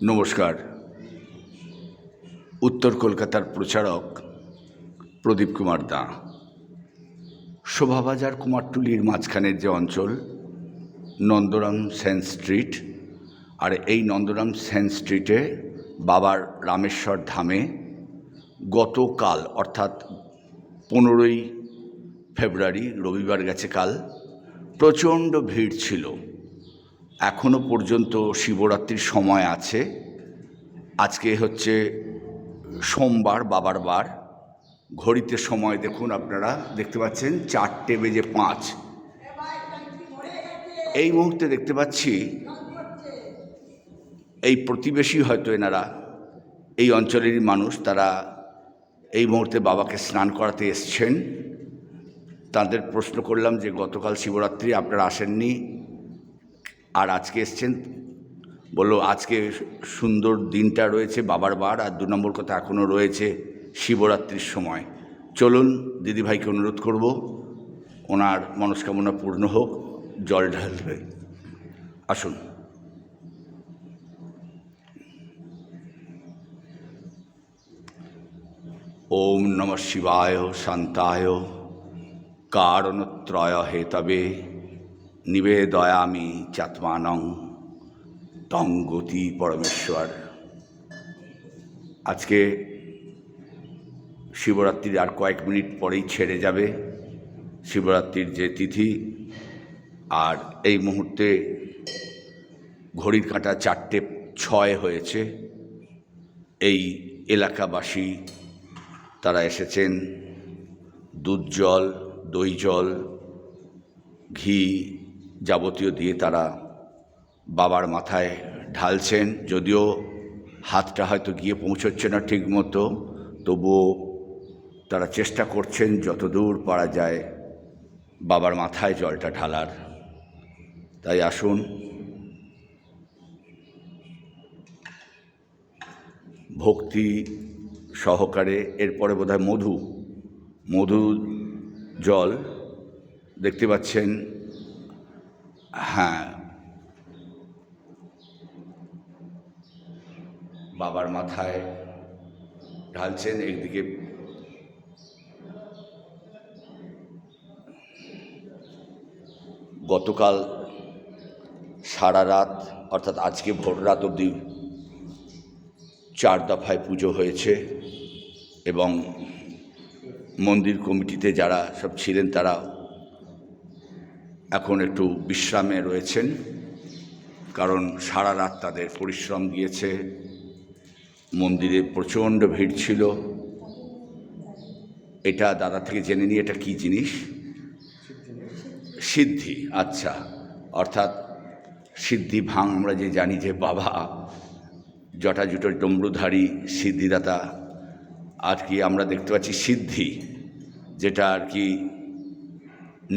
নমস্কার। উত্তর কলকাতার প্রচারক প্রদীপ কুমার দা। শোভাবাজার কুমারটুলির মাঝখানের যে অঞ্চল নন্দরাম সেন স্ট্রিট, আর এই নন্দরাম সেন স্ট্রিটে বাবার রামেশ্বর ধামে গতকাল অর্থাৎ 15ই ফেব্রুয়ারি রবিবার গেছে কাল, প্রচণ্ড ভিড় ছিল। এখনও পর্যন্ত শিবরাত্রির সময় আছে। আজকে হচ্ছে সোমবার, বাবার বার। ঘড়িতে সময় দেখুন, আপনারা দেখতে পাচ্ছেন 4:05। এই মুহূর্তে দেখতে পাচ্ছি এই প্রতিবেশী, হয়তো এনারা এই অঞ্চলেরই মানুষ, তারা এই মুহূর্তে বাবাকে স্নান করাতে এসছেন। তাদের প্রশ্ন করলাম যে গতকাল শিবরাত্রি আপনারা আসেননি আর আজকে এসছেন। বললো আজকে সুন্দর দিনটা রয়েছে, বাবার বার, আর 2 নম্বর কথা এখনও রয়েছে শিবরাত্রির সময়। চলুন দিদিভাইকে অনুরোধ করব, ওনার মনস্কামনা পূর্ণ হোক, জল ঢালবে। আসুন। ওম নমঃ শিবায় শান্তায় কারণত্রয় হেতবে নিবেদয়ামি চাত্মানং তং গতি পরমেশ্বর। আজকে শিবরাত্রির আর কয়েক মিনিট পরেই ছেড়ে যাবে শিবরাত্রির যে তিথি, আর এই মুহূর্তে ঘড়ির কাঁটা 4:06 হয়েছে। এই এলাকাবাসী তারা এসেছেন দুধ জল, দই জল, ঘি যাবতীয় দিয়ে তারা বাবার মাথায় ঢালছেন। যদিও হাতটা হয়তো গিয়ে পৌঁছচ্ছে না ঠিক মতো, তবুও তারা চেষ্টা করছেন যতদূর পারা যায় বাবার মাথায় জলটা ঢালার। তাই আসুন, ভক্তি সহকারে। এরপরে বোধহয় মধু জল দেখতে পাচ্ছেন। হ্যাঁ, বাবার মাথায় ঢালছেন। একদিকে গতকাল সারা রাত, অর্থাৎ আজকে ভোর রাত অবধি 4 দফায় পুজো হয়েছে, এবং মন্দির কমিটিতে যারা সব ছিলেন তারা এখন একটু বিশ্রামে রয়েছেন, কারণ সারা রাত তাদের পরিশ্রম গিয়েছে। মন্দিরে প্রচণ্ড ভিড় ছিল। এটা দাদা থেকে জেনে নিয়ে, এটা কী জিনিস? সিদ্ধি। আচ্ছা, অর্থাৎ সিদ্ধি ভাঙ। আমরা যে জানি যে বাবা জটাজুটো ডমরুধারী সিদ্ধিদাতা, আর কি আমরা দেখতে পাচ্ছি সিদ্ধি, যেটা আর কি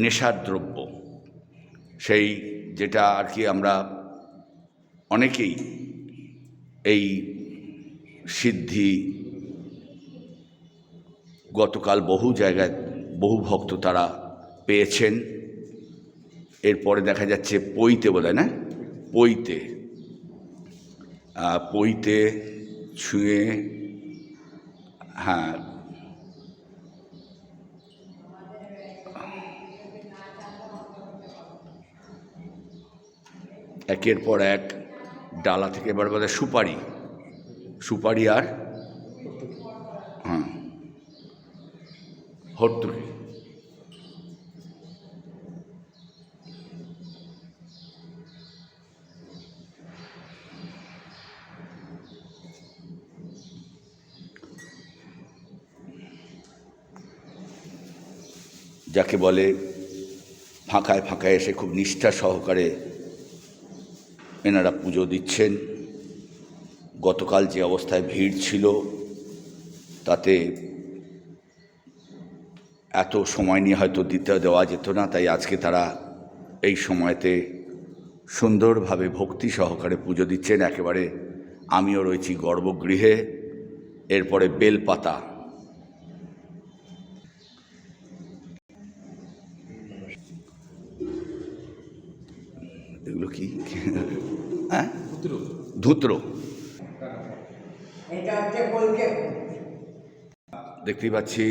নেশার দ্রব্য, সেই যেটা আর কি আমরা অনেকেই এই সিদ্ধি গতকাল বহু জায়গায় বহু ভক্ত তারা পেয়েছেন। এরপরে দেখা যাচ্ছে পইতে, বলে না, পইতে ছুঁয়ে, হ্যাঁ, একের পর এক ডালা থেকে এবার বলে সুপারি আর হ্যাঁ হর্তুকি। যাকে বলে ফাঁকায় ফাঁকায় এসে খুব নিষ্ঠা সহকারে এনারা পুজো দিচ্ছেন। গতকাল যে অবস্থায় ভিড় ছিল তাতে এত সময় নিয়ে হয়তো দেওয়া যেত না, তাই আজকে তারা এই সময়তে সুন্দরভাবে ভক্তি সহকারে পুজো দিচ্ছেন। একেবারে আমিও রয়েছি গর্ভগৃহে। এরপরে বেলপাতা, এগুলো কি? হ্যাঁ, ধুত্র। দেখতেই পাচ্ছি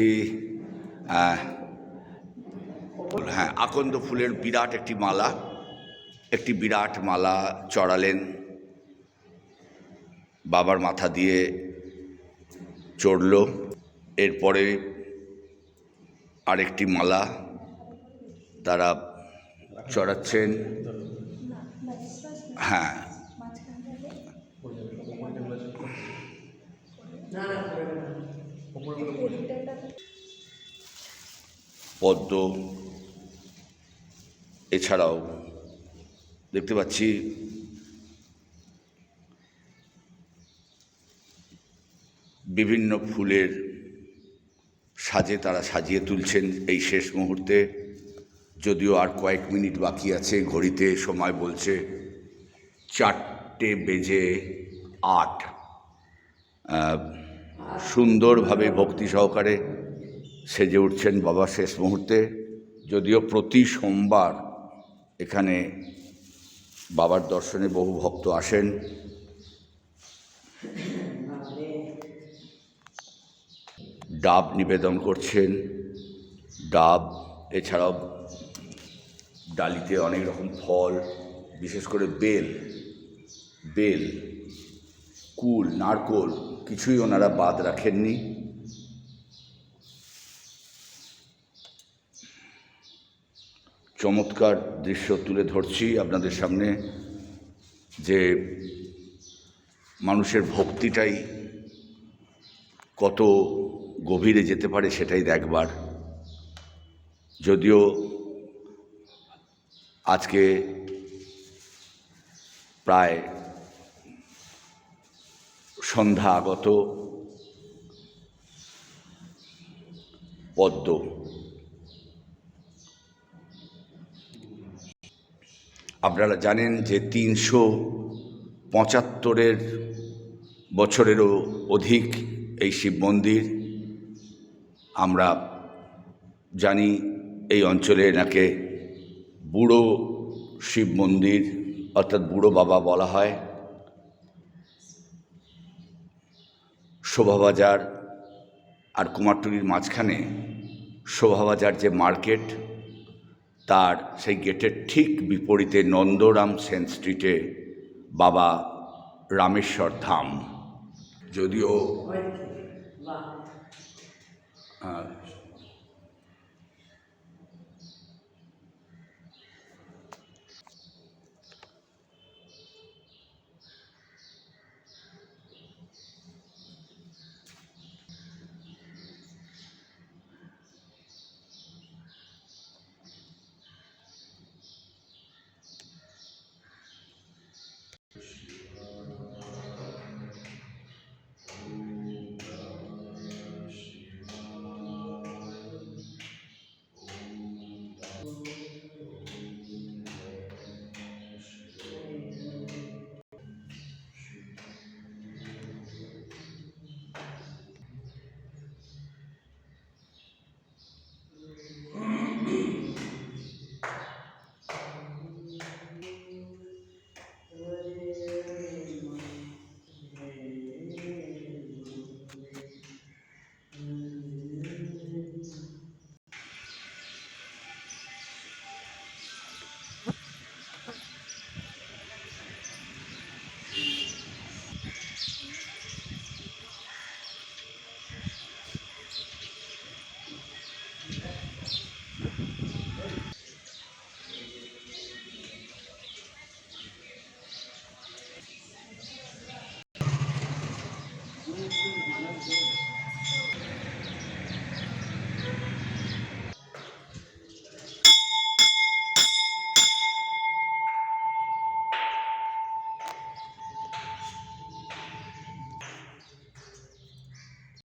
হ্যাঁ, আকন্দ ফুলের বিরাট একটি বিরাট মালা চড়ালেন, বাবার মাথা দিয়ে চড়ল। এরপরে আরেকটি মালা তারা চড়াচ্ছেন। হ্যাঁ, পদ্ম, এছাড়াও দেখতে পাচ্ছি বিভিন্ন ফুলের সাজে তারা সাজিয়ে তুলছেন এই শেষ মুহূর্তে। যদিও আর কয়েক মিনিট বাকি আছে, ঘড়িতে সময় বলছে 4:08। সুন্দরভাবে ভক্তি সহকারে সেজে উঠছেন বাবা শেষ মুহূর্তে। যদিও প্রতি সোমবার এখানে বাবার দর্শনে বহু ভক্ত আসেন। ডাব নিবেদন করছেন, ডাব, এছাড়াও ডালিতে অনেক রকম ফল, বিশেষ করে বেল, কুল, নারকোল কিছুই ওনারা বাদ রাখেননি। চমৎকার দৃশ্য তুলে ধরছি আপনাদের সামনে, যে মানুষের ভক্তিটাই কত গভীরে যেতে পারে সেটাই দেখবার। যদিও আজকে প্রায় সন্ধ্যা আগত, পদ্ম আপনারা জানেন যে 375 বছরেরও অধিক এই শিব মন্দির। আমরা জানি এই অঞ্চলে এনাকে বুড়ো শিব মন্দির অর্থাৎ বুড়ো বাবা বলা হয়। শোভাবাজার আর কুমারটুলির মাঝখানে শোভাবাজার যে মার্কেট, তার সেই গেটের ঠিক বিপরীতে নন্দরাম সেন স্ট্রিটে বাবা রামেশ্বর ধাম। যদিও